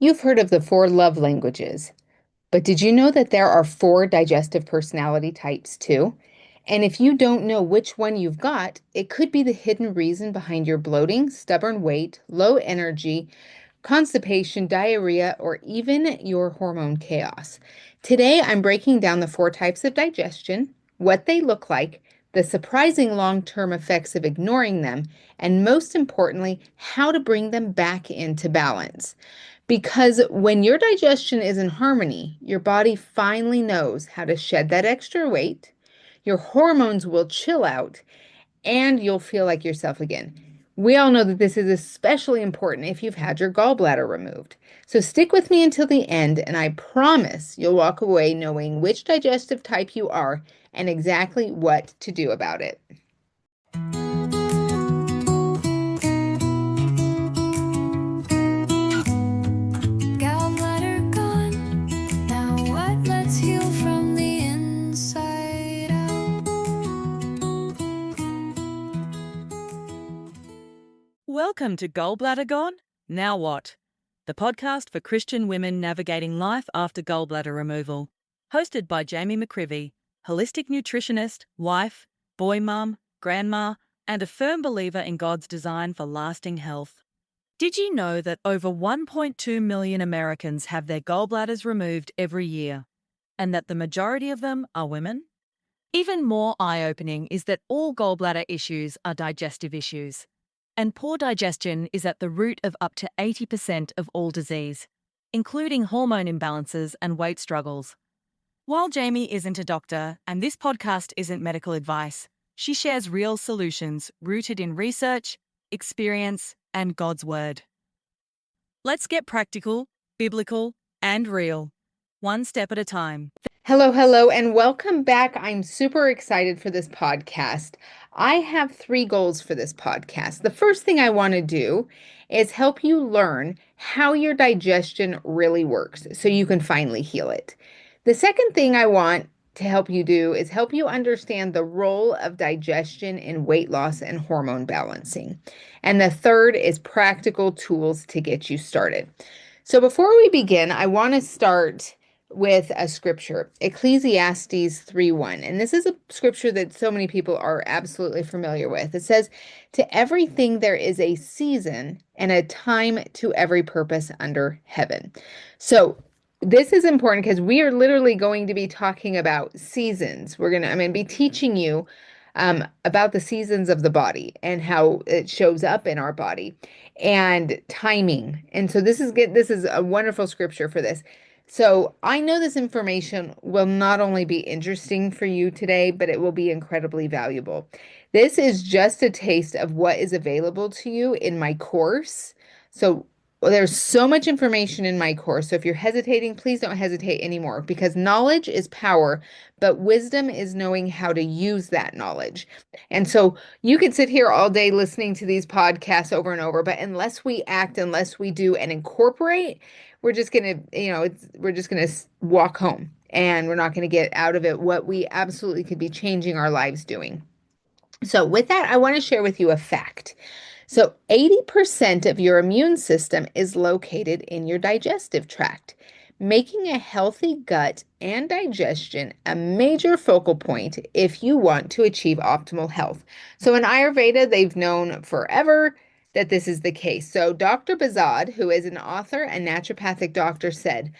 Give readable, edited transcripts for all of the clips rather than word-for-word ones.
You've heard of the four love languages, but did you know that there are four digestive personality types too? And if you don't know which one you've got, it could be the hidden reason behind your bloating, stubborn weight, low energy, constipation, diarrhea, or even your hormone chaos. Today, I'm breaking down the four types of digestion, what they look like, the surprising long-term effects of ignoring them, and most importantly, how to bring them back into balance. Because when your digestion is in harmony, your body finally knows how to shed that extra weight, your hormones will chill out, and you'll feel like yourself again. We all know that this is especially important if you've had your gallbladder removed. So stick with me until the end, and I promise you'll walk away knowing which digestive type you are and exactly what to do about it. Gallbladder gone. Now what? Let's heal from the inside out. Welcome to Gallbladder Gone? Now what? The podcast for Christian women navigating life after gallbladder removal. Hosted by Jamie McCrivey, holistic nutritionist, wife, boy mum, grandma, and a firm believer in God's design for lasting health. Did you know that over 1.2 million Americans have their gallbladders removed every year, and that the majority of them are women? Even more eye-opening is that all gallbladder issues are digestive issues, and poor digestion is at the root of up to 80% of all disease, including hormone imbalances and weight struggles. While Jamie isn't a doctor and this podcast isn't medical advice, she shares real solutions rooted in research, experience, and God's Word. Let's get practical, biblical, and real, one step at a time. Hello, and welcome back. I'm super excited for this podcast. I have three goals for this podcast. The first thing I want to do is help you learn how your digestion really works so you can finally heal it. The second thing I want to help you do is help you understand the role of digestion in weight loss and hormone balancing. And the third is practical tools to get you started. So before we begin, I want to start with a scripture, Ecclesiastes 3:1. And this is a scripture that so many people are absolutely familiar with. It says, "To everything there is a season and a time to every purpose under heaven." So this is important because we are literally going to be talking about seasons. I'm going to be teaching you about the seasons of the body and how it shows up in our body and timing. And so this is a wonderful scripture for this. So I know this information will not only be interesting for you today, but it will be incredibly valuable. This is just a taste of what is available to you in my course. So there's so much information in my course. So if you're hesitating, please don't hesitate anymore, because knowledge is power, but wisdom is knowing how to use that knowledge. And so you could sit here all day listening to these podcasts over and over, but unless we act, unless we do and incorporate, we're just going to, we're just going to walk home, and we're not going to get out of it what we absolutely could be changing our lives doing. So with that, I want to share with you a fact. So 80% of your immune system is located in your digestive tract, making a healthy gut and digestion a major focal point if you want to achieve optimal health. So in Ayurveda, they've known forever that this is the case. So Dr. Bazad, who is an author and naturopathic doctor, said,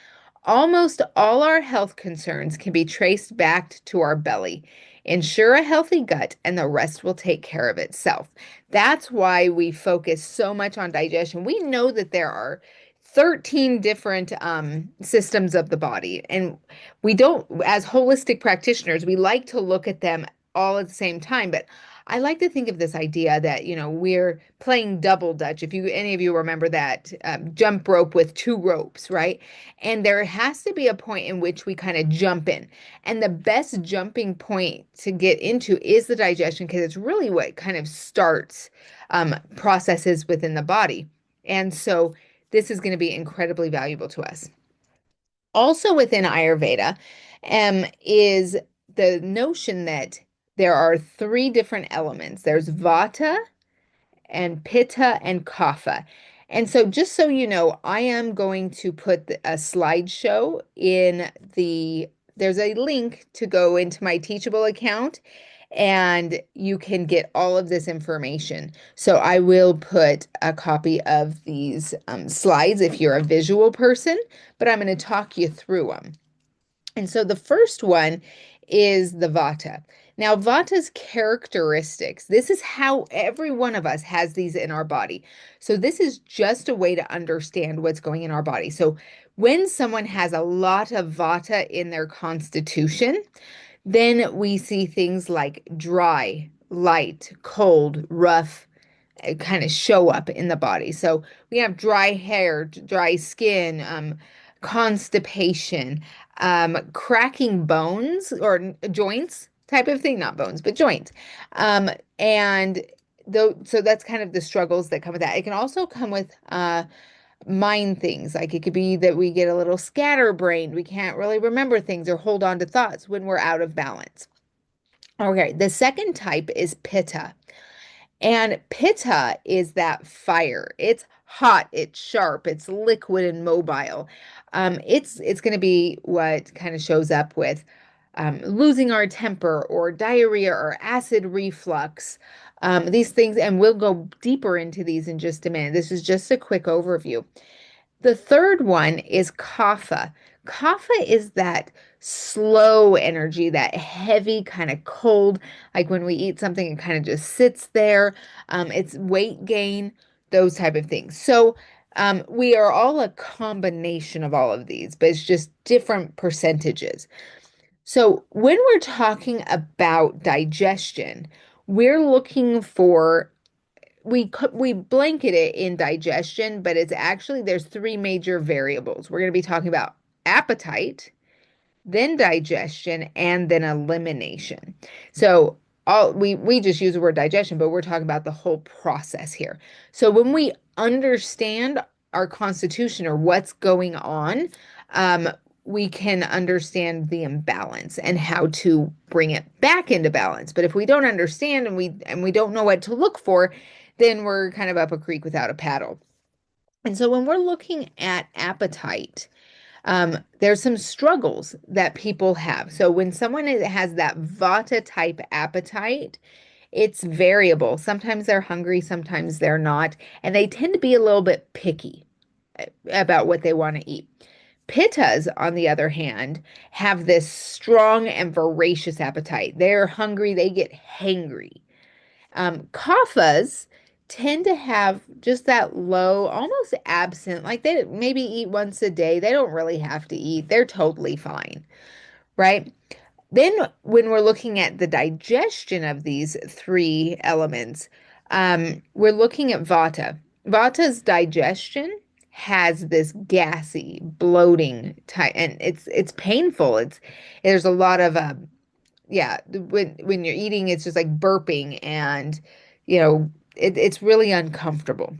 "Almost all our health concerns can be traced back to our belly. Ensure a healthy gut, and the rest will take care of itself." That's why we focus so much on digestion. We know that there are 13 different systems of the body, and we don't, as holistic practitioners, we like to look at them all at the same time. But I like to think of this idea that, we're playing double dutch. If any of you remember that jump rope with two ropes, right? And there has to be a point in which we kind of jump in. And the best jumping point to get into is the digestion, because it's really what kind of starts processes within the body. And so this is going to be incredibly valuable to us. Also within Ayurveda is the notion that there are three different elements. There's Vata and Pitta and Kapha. And so just so you know, I am going to put a slideshow in there's a link to go into my Teachable account and you can get all of this information. So I will put a copy of these slides if you're a visual person, but I'm going to talk you through them. And so the first one is the vata. Now, vata's characteristics, this is how every one of us has these in our body. So this is just a way to understand what's going in our body. So when someone has a lot of vata in their constitution, then we see things like dry, light, cold, rough, kind of show up in the body. So we have dry hair, dry skin, constipation, cracking bones or joints type of thing, not bones, but joints. And though, so that's kind of the struggles that come with that. It can also come with mind things. Like it could be that we get a little scatterbrained. We can't really remember things or hold on to thoughts when we're out of balance. Okay, the second type is pitta. And pitta is that fire. It's hot, it's sharp, it's liquid and mobile. It's going to be what kind of shows up with losing our temper or diarrhea or acid reflux. These things, and we'll go deeper into these in just a minute. This is just a quick overview. The third one is kapha. Kapha is that slow energy, that heavy, kind of cold, like when we eat something, it kind of just sits there. It's weight gain, those type of things. So we are all a combination of all of these, but it's just different percentages. So when we're talking about digestion, we're looking for we blanket it in digestion, but it's actually there's three major variables. We're going to be talking about appetite, then digestion, and then elimination. So all we just use the word digestion, but we're talking about the whole process here. So when we understand our constitution or what's going on, we can understand the imbalance and how to bring it back into balance. But if we don't understand and we don't know what to look for, then we're kind of up a creek without a paddle. And so when we're looking at appetite, there's some struggles that people have. So when someone has that vata type appetite, it's variable. Sometimes they're hungry, sometimes they're not, and they tend to be a little bit picky about what they want to eat. Pittas, on the other hand, have this strong and voracious appetite. They're hungry, they get hangry. Kaphas tend to have just that low, almost absent, like they maybe eat once a day. They don't really have to eat. They're totally fine, right? Then when we're looking at the digestion of these three elements, we're looking at vata. Vata's digestion has this gassy, bloating type, and it's painful. There's a lot of yeah, when you're eating, it's just like burping and it's really uncomfortable.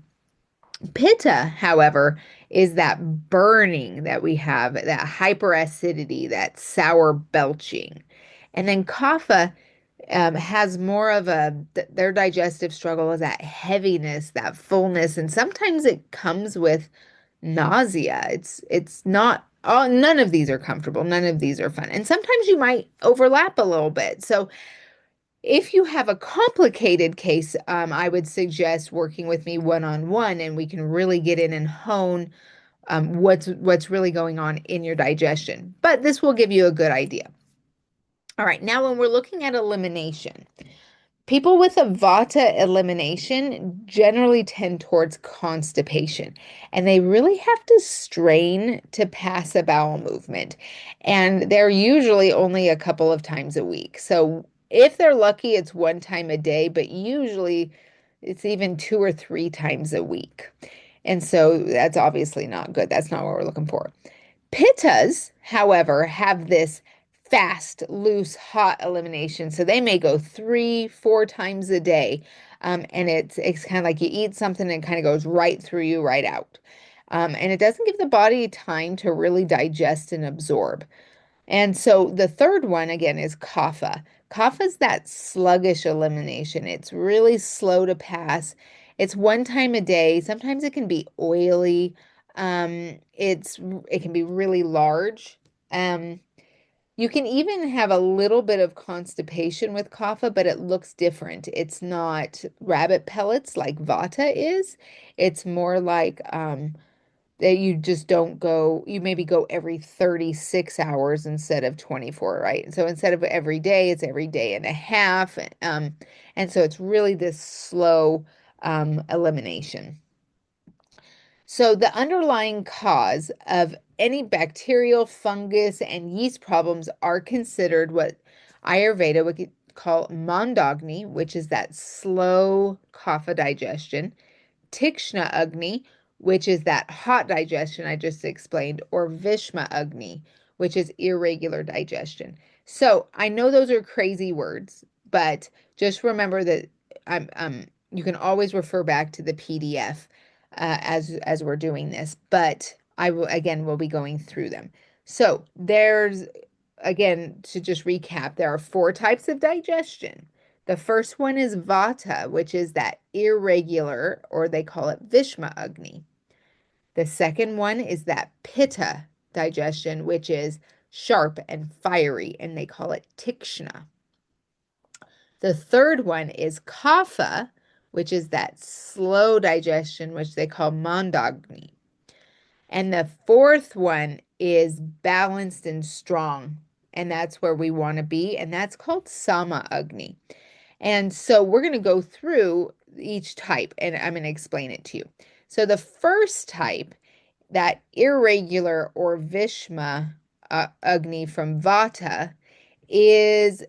Pitta, however, is that burning that we have, that hyperacidity, that sour belching. And then kapha has more of their digestive struggle is that heaviness, that fullness, and sometimes it comes with nausea. It's not all, none of these are comfortable. None of these are fun. And sometimes you might overlap a little bit. So if you have a complicated case, I would suggest working with me one-on-one and we can really get in and hone what's really going on in your digestion. But this will give you a good idea. All right, now when we're looking at elimination, people with a vata elimination generally tend towards constipation, and they really have to strain to pass a bowel movement. And they're usually only a couple of times a week. So if they're lucky, it's one time a day, but usually it's even two or three times a week. And so that's obviously not good. That's not what we're looking for. Pittas, however, have this fast, loose, hot elimination. So they may go 3, 4 times a day. And it's kind of like you eat something and it kind of goes right through you, right out. And it doesn't give the body time to really digest and absorb. And so the third one again is kapha. Kapha is that sluggish elimination. It's really slow to pass It's one time a day. Sometimes it can be oily. It can be really large. Um, you can even have a little bit of constipation with kapha, but it looks different. It's not rabbit pellets like vata is. It's more like that you just don't go, you maybe go every 36 hours instead of 24, right? So instead of every day, it's every day and a half. And so it's really this slow elimination. So the underlying cause of any bacterial, fungus, and yeast problems are considered what Ayurveda would call mandagni, which is that slow kapha digestion, Tikshna Agni, which is that hot digestion I just explained, or Vishma Agni, which is irregular digestion. So I know those are crazy words, but just remember that you can always refer back to the PDF as we're doing this, but I will again we'll be going through them. So there's again to just recap, there are four types of digestion. The first one is vata, which is that irregular, or they call it Vishma Agni. The second one is that pitta digestion, which is sharp and fiery, and they call it Tikshna. The third one is kapha, which is that slow digestion, which they call mandagni. And the fourth one is balanced and strong, and that's where we want to be, and that's called sama agni. And so we're going to go through each type and I'm going to explain it to you. So the first type, that irregular or Vishma Agni from Vata, is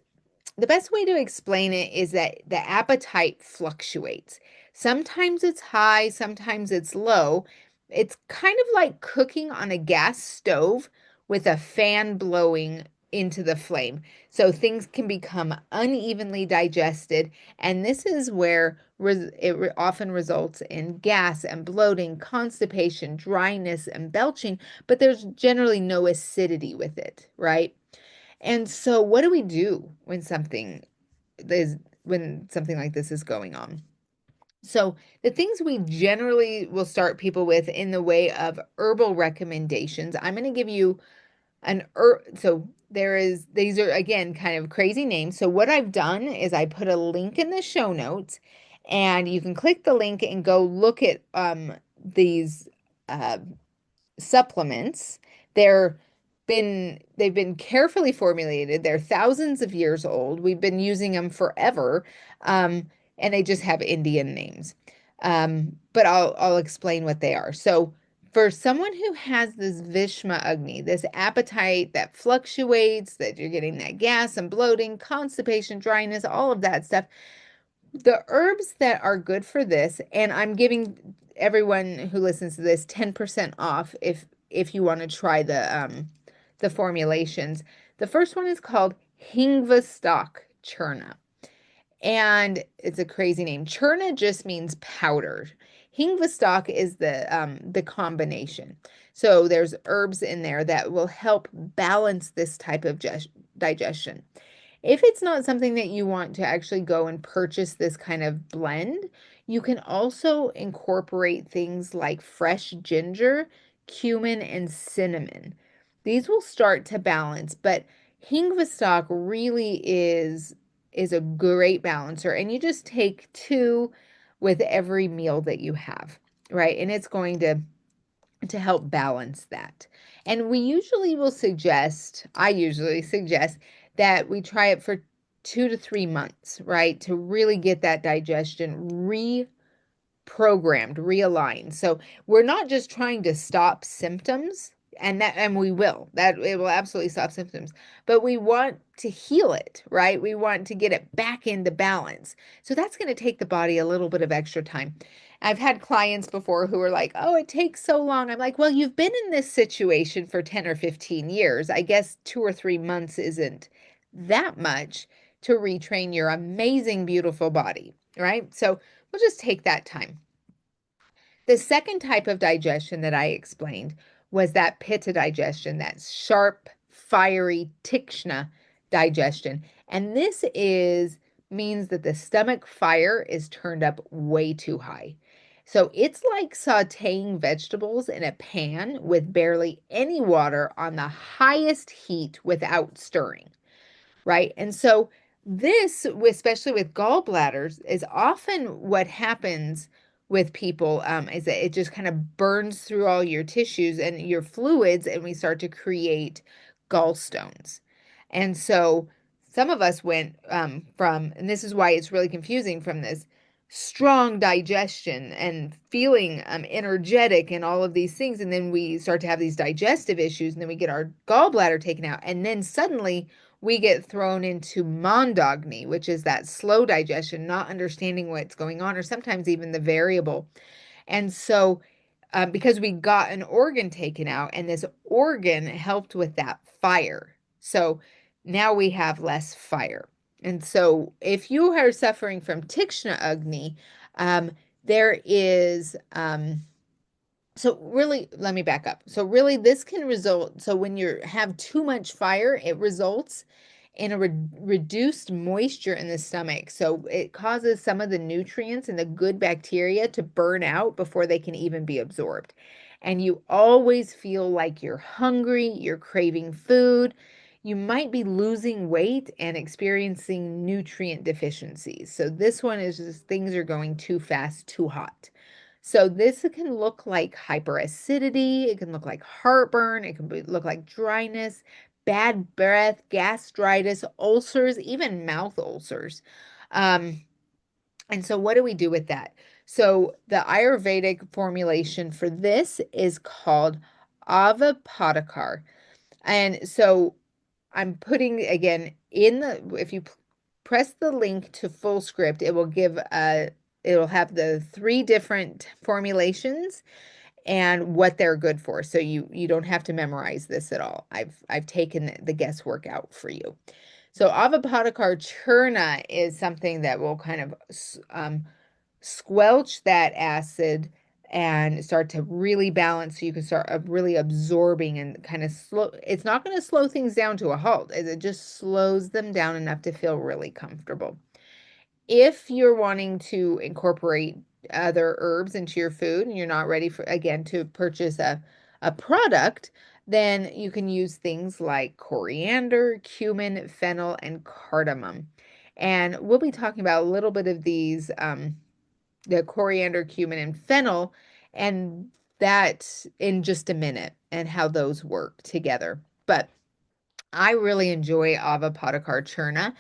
the best way to explain it is that the appetite fluctuates. Sometimes it's high, sometimes it's low. It's kind of like cooking on a gas stove with a fan blowing into the flame. So things can become unevenly digested, and this is where it often results in gas and bloating, constipation, dryness, and belching, but there's generally no acidity with it, right? And so what do we do when something like this is going on? So the things we generally will start people with in the way of herbal recommendations, I'm going to give you an herb. So these are again kind of crazy names. So what I've done is I put a link in the show notes, and you can click the link and go look at these uh, supplements. They've been carefully formulated. They're thousands of years old. We've been using them forever, and they just have Indian names. But I'll explain what they are. So for someone who has this Vishma Agni, this appetite that fluctuates, that you're getting that gas and bloating, constipation, dryness, all of that stuff, the herbs that are good for this, and I'm giving everyone who listens to this 10% off if you want to try the formulations. The first one is called Hingvastak Churna. And it's a crazy name. Churna just means powder. Hingvastak is the combination. So there's herbs in there that will help balance this type of digestion. If it's not something that you want to actually go and purchase this kind of blend, you can also incorporate things like fresh ginger, cumin, and cinnamon. These will start to balance, but Hingvastak really is a great balancer, and you just take two with every meal that you have, right? And it's going to help balance that. And I usually suggest that we try it for 2 to 3 months, right? To really get that digestion reprogrammed, realigned. So we're not just trying to stop symptoms, and we will. That it will absolutely stop symptoms, but we want to heal it, right? We want to get it back into balance. So that's going to take the body a little bit of extra time. I've had clients before who are like, "Oh, it takes so long." I'm like, "Well, you've been in this situation for 10 or 15 years. I guess 2 or 3 months isn't that much to retrain your amazing, beautiful body, right?" So we'll just take that time. The second type of digestion that I explained was that pitta digestion, that sharp, fiery, tikshna digestion. And this is means that the stomach fire is turned up way too high. So it's like sauteing vegetables in a pan with barely any water on the highest heat without stirring, right? And so this, especially with gallbladders, is often what happens with people, is that it just kind of burns through all your tissues and your fluids, and we start to create gallstones. And so some of us went from, and this is why it's really confusing, from this strong digestion and feeling energetic and all of these things, and then we start to have these digestive issues, and then we get our gallbladder taken out, and then suddenly we get thrown into monogamy, which is that slow digestion, not understanding what's going on, or sometimes even the variable. And so, because we got an organ taken out, and this organ helped with that fire. So now we have less fire. And so, if you are suffering from Tikshna Agni, there is so really, let me back up. So really, this can result, so when you have too much fire, it results in a reduced moisture in the stomach. So it causes some of the nutrients and the good bacteria to burn out before they can even be absorbed. And you always feel like you're hungry, you're craving food. You might be losing weight and experiencing nutrient deficiencies. So this one is just things are going too fast, too hot. So this can look like hyperacidity, it can look like heartburn, it can look like dryness, bad breath, gastritis, ulcers, even mouth ulcers. And so what do we do with that? So the Ayurvedic formulation for this is called Avapadakar. And so I'm putting again in the, if you press the link to full script, it will give it'll have the 3 different formulations and what they're good for. So you don't have to memorize this at all. I've taken the guesswork out for you. So Avapadakar Churna is something that will kind of squelch that acid and start to really balance, so you can start really absorbing and kind of slow. It's not going to slow things down to a halt. It just slows them down enough to feel really comfortable. If you're wanting to incorporate other herbs into your food and you're not ready for, again, to purchase a product, then you can use things like coriander, cumin, fennel, and cardamom. And we'll be talking about a little bit of these, the coriander, cumin, and fennel, and that in just a minute, and how those work together. But I really enjoy Avapadakar Churna.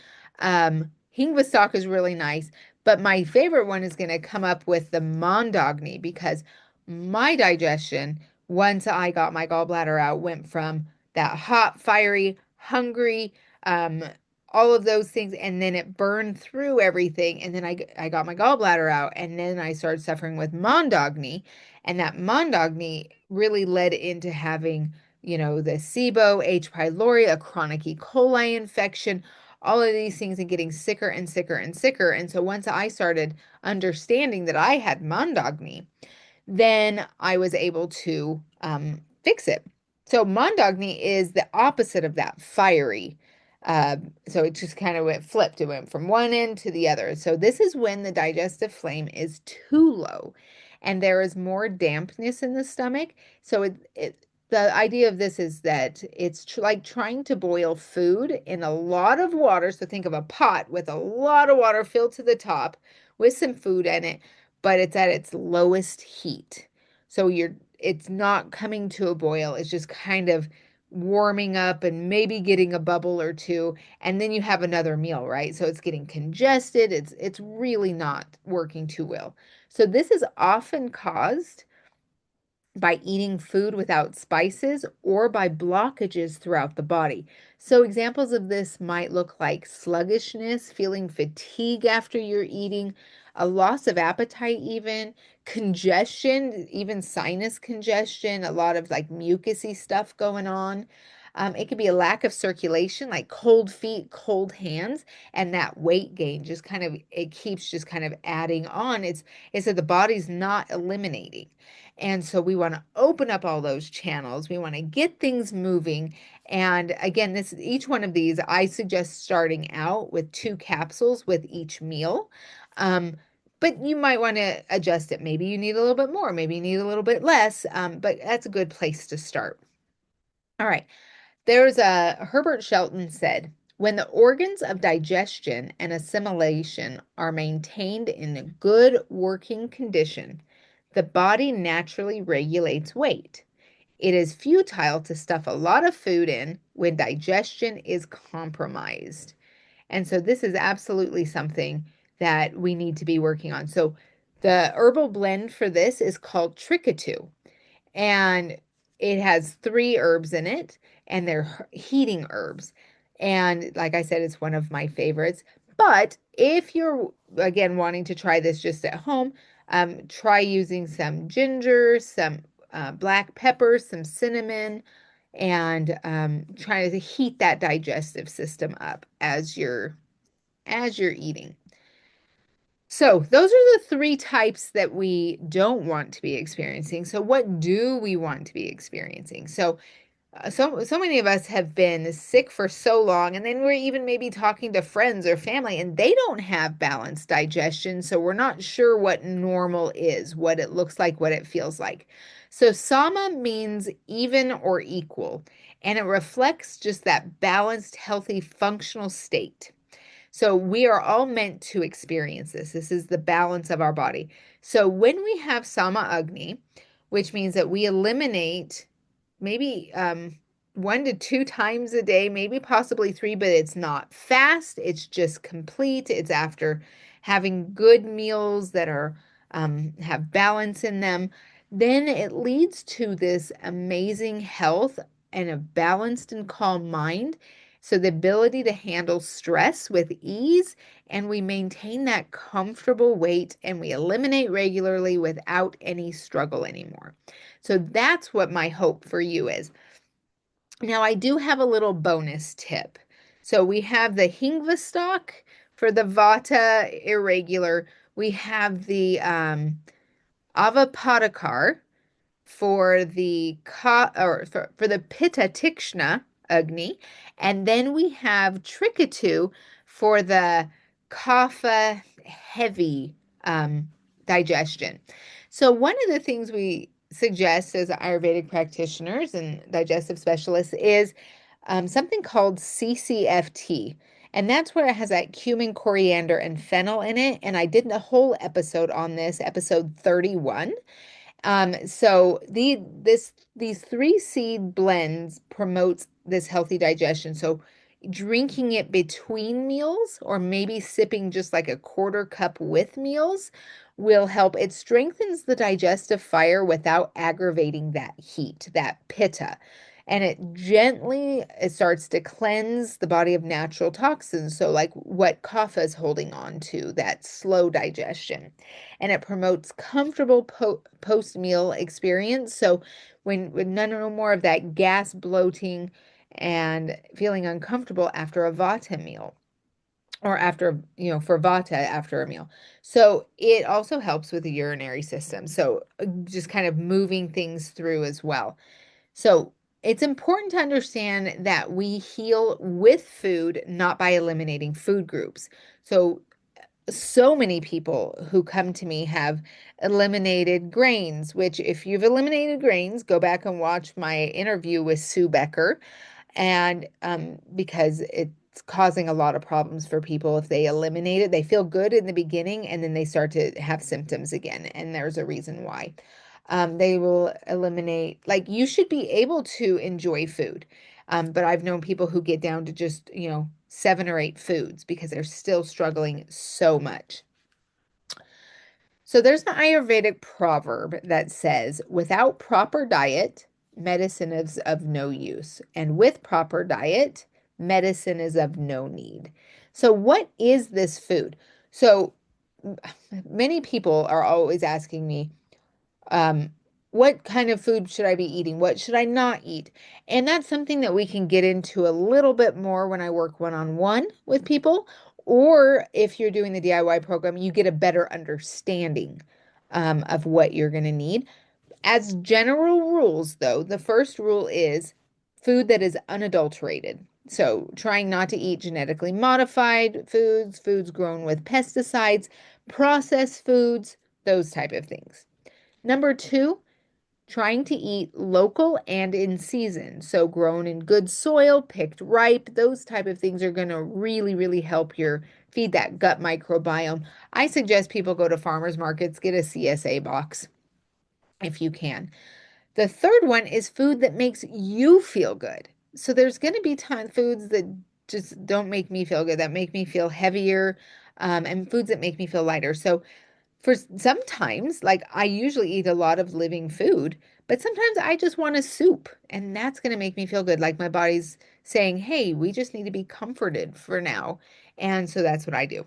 Hingvastak is really nice, but my favorite one is going to come up with the Mondogni, because my digestion, once I got my gallbladder out, went from that hot, fiery, hungry, um, all of those things, and then it burned through everything, and then I got my gallbladder out, and then I started suffering with Mondogni, and that Mondogni really led into having, the SIBO, H. pylori, a chronic E. coli infection, all of these things, and getting sicker and sicker and sicker. And so once I started understanding that I had Mondogni, then I was able to fix it. So Mondogni is the opposite of that fiery. So it just kind of flipped. It went from one end to the other. So this is when the digestive flame is too low and there is more dampness in the stomach. So the idea of this is that it's like trying to boil food in a lot of water. So think of a pot with a lot of water filled to the top with some food in it, but it's at its lowest heat. So it's not coming to a boil. It's just kind of warming up and maybe getting a bubble or two, and then you have another meal, right? So it's getting congested. It's really not working too well. So this is often caused by eating food without spices or by blockages throughout the body. So examples of this might look like sluggishness, feeling fatigue after you're eating, a loss of appetite even, congestion, even sinus congestion, a lot of like mucusy stuff going on. It could be a lack of circulation, like cold feet, cold hands, and that weight gain just it keeps just kind of adding on. It's that the body's not eliminating. And so we want to open up all those channels. We want to get things moving. And again, each one of these, I suggest starting out with 2 capsules with each meal. But you might want to adjust it. Maybe you need a little bit more, maybe you need a little bit less, but that's a good place to start. All right. Herbert Shelton said, when the organs of digestion and assimilation are maintained in a good working condition, the body naturally regulates weight. It is futile to stuff a lot of food in when digestion is compromised. And so this is absolutely something that we need to be working on. So the herbal blend for this is called Trickatoo, and it has 3 herbs in it, and they're heating herbs. And like I said, it's one of my favorites. But if you're, again, wanting to try this just at home, try using some ginger, some black pepper, some cinnamon, and try to heat that digestive system up as you're eating. So those are the 3 types that we don't want to be experiencing. So what do we want to be experiencing? So many of us have been sick for so long, and then we're even maybe talking to friends or family, and they don't have balanced digestion, so we're not sure what normal is, what it looks like, what it feels like. So sama means even or equal, and it reflects just that balanced, healthy, functional state. So we are all meant to experience this. This is the balance of our body. So when we have sama agni, which means that we eliminate maybe 1 to 2 times a day, maybe possibly 3, but it's not fast. It's just complete. It's after having good meals that are have balance in them. Then it leads to this amazing health and a balanced and calm mind. So the ability to handle stress with ease, and we maintain that comfortable weight, and we eliminate regularly without any struggle anymore. So that's what my hope for you is. Now, I do have a little bonus tip. So we have the Hingva stock for the Vata irregular. We have the Avapadakar for the for the Pitta Tikshna Agni, and then we have Trickatoo for the Kapha heavy digestion. So one of the things we suggest as Ayurvedic practitioners and digestive specialists is something called CCFT. And that's where it has that cumin, coriander, and fennel in it. And I did a whole episode on this, episode 31. So these 3 seed blends promotes this healthy digestion. So drinking it between meals, or maybe sipping just like a 1/4 cup with meals, will help. It strengthens the digestive fire without aggravating that heat, that pitta. And it starts to cleanse the body of natural toxins. So like what kapha is holding on to, that slow digestion. And it promotes comfortable post-meal experience. So when no more of that gas, bloating, and feeling uncomfortable after a vata meal, or after, for vata after a meal. So it also helps with the urinary system. So just kind of moving things through as well. So it's important to understand that we heal with food, not by eliminating food groups. So many people who come to me have eliminated grains, which if you've eliminated grains, go back and watch my interview with Sue Becker. And because it's causing a lot of problems for people if they eliminate it. They feel good in the beginning, and then they start to have symptoms again, and there's a reason why. They will eliminate, like, you should be able to enjoy food. But I've known people who get down to just, 7 or 8 foods because they're still struggling so much. So there's an Ayurvedic proverb that says, without proper diet, medicine is of no use. And with proper diet, medicine is of no need. So what is this food? So many people are always asking me, what kind of food should I be eating? What should I not eat? And that's something that we can get into a little bit more when I work one-on-one with people, or if you're doing the DIY program, you get a better understanding of what you're going to need. As general rules, though, the first rule is food that is unadulterated. So, trying not to eat genetically modified foods, foods grown with pesticides, processed foods, those type of things. Number two, trying to eat local and in season. So, grown in good soil, picked ripe, those type of things are going to really, really help your feed that gut microbiome. I suggest people go to farmers markets, get a CSA box if you can. The third one is food that makes you feel good. So there's going to be foods that just don't make me feel good, that make me feel heavier, and foods that make me feel lighter. So for sometimes, like I usually eat a lot of living food, but sometimes I just want a soup, and that's going to make me feel good. Like my body's saying, hey, we just need to be comforted for now. And so that's what I do.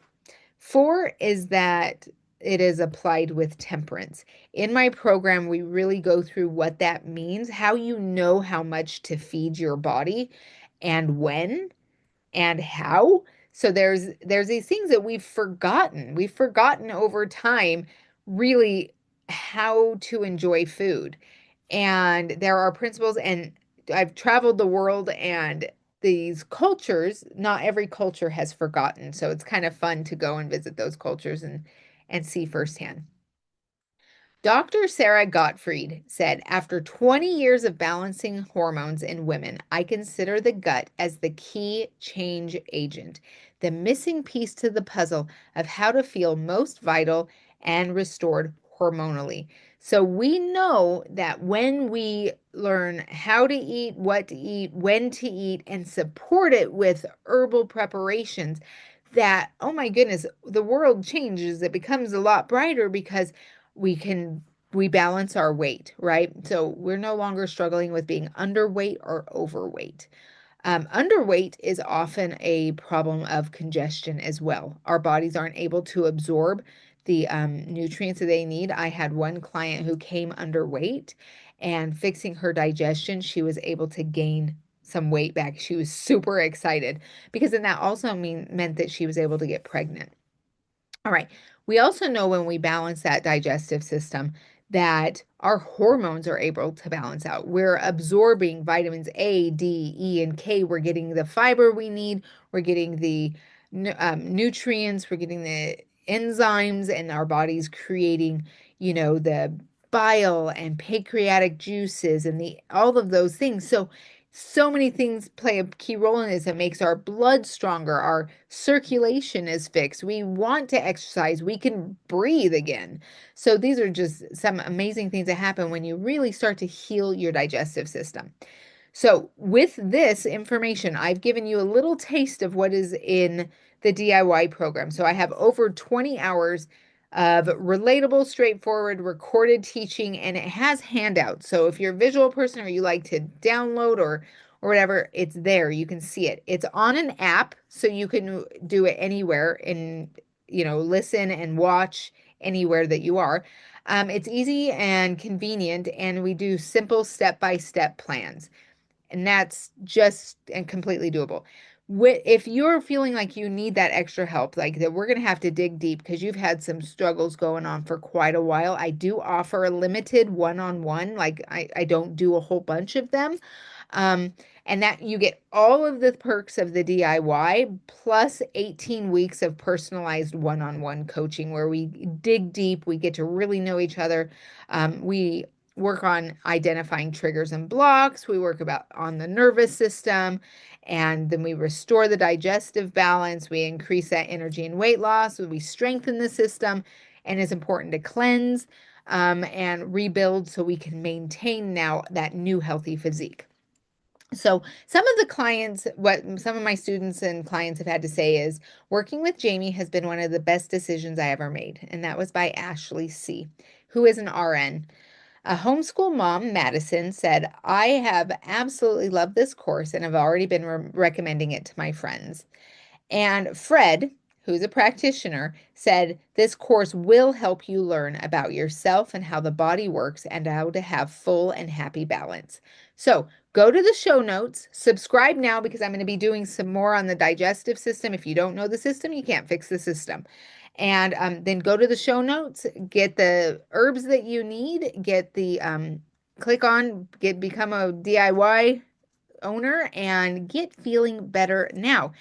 Four is that it is applied with temperance. In my program, we really go through what that means, how you know how much to feed your body and when and how. So there's these things that we've forgotten. We've forgotten over time really how to enjoy food. And there are principles, and I've traveled the world, and these cultures, not every culture has forgotten. So it's kind of fun to go and visit those cultures and see firsthand. Dr. Sarah Gottfried said, after 20 years of balancing hormones in women, I consider the gut as the key change agent, the missing piece to the puzzle of how to feel most vital and restored hormonally. So we know that when we learn how to eat, what to eat, when to eat, and support it with herbal preparations, that, oh my goodness, the world changes. It becomes a lot brighter because we balance our weight, right? So we're no longer struggling with being underweight or overweight. Underweight is often a problem of congestion as well. Our bodies aren't able to absorb the nutrients that they need. I had one client who came underweight, and fixing her digestion, she was able to gain some weight back. She was super excited because then that also meant that she was able to get pregnant. All right. We also know when we balance that digestive system that our hormones are able to balance out. We're absorbing vitamins A, D, E, and K. We're getting the fiber we need. We're getting the nutrients. We're getting the enzymes, and our body's creating, the bile and pancreatic juices and the all of those things. So many things play a key role in this. It makes our blood stronger. Our circulation is fixed. We want to exercise. We can breathe again. So these are just some amazing things that happen when you really start to heal your digestive system. So with this information, I've given you a little taste of what is in the DIY program. So I have over 20 hours of relatable, straightforward, recorded teaching, and it has handouts. So if you're a visual person or you like to download or whatever, it's there. You can see it. It's on an app, so you can do it anywhere and listen and watch anywhere that you are. It's easy and convenient, and we do simple step-by-step plans, and that's just and completely doable. If you're feeling like you need that extra help, like that, we're going to have to dig deep because you've had some struggles going on for quite a while. I do offer a limited one-on-one, like I don't do a whole bunch of them. And that you get all of the perks of the DIY plus 18 weeks of personalized one-on-one coaching where we dig deep, we get to really know each other. We work on identifying triggers and blocks. We work on the nervous system, and then we restore the digestive balance. We increase that energy and weight loss. We strengthen the system, and it's important to cleanse and rebuild so we can maintain now that new healthy physique. So some of the clients, what some of my students and clients have had to say is, working with Jamie has been one of the best decisions I ever made. And that was by Ashley C., who is an RN. A homeschool mom, Madison, said, I have absolutely loved this course and have already been recommending it to my friends. And Fred, who's a practitioner, said, this course will help you learn about yourself and how the body works and how to have full and happy balance. So go to the show notes, subscribe now because I'm going to be doing some more on the digestive system. If you don't know the system, you can't fix the system. And then go to the show notes, get the herbs that you need, get the click on, become a DIY owner, and get feeling better now.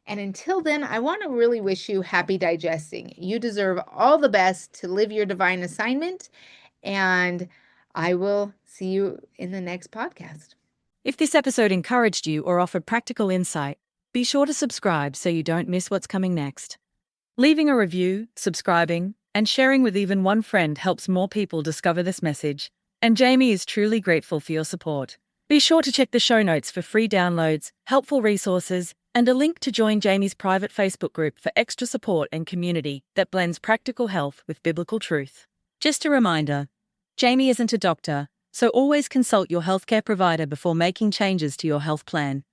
And until then, I want to really wish you happy digesting. You deserve all the best to live your divine assignment. And I will see you in the next podcast. If this episode encouraged you or offered practical insight, be sure to subscribe so you don't miss what's coming next. Leaving a review, subscribing, and sharing with even one friend helps more people discover this message, and Jamie is truly grateful for your support. Be sure to check the show notes for free downloads, helpful resources, and a link to join Jamie's private Facebook group for extra support and community that blends practical health with biblical truth. Just a reminder, Jamie isn't a doctor, so always consult your healthcare provider before making changes to your health plan.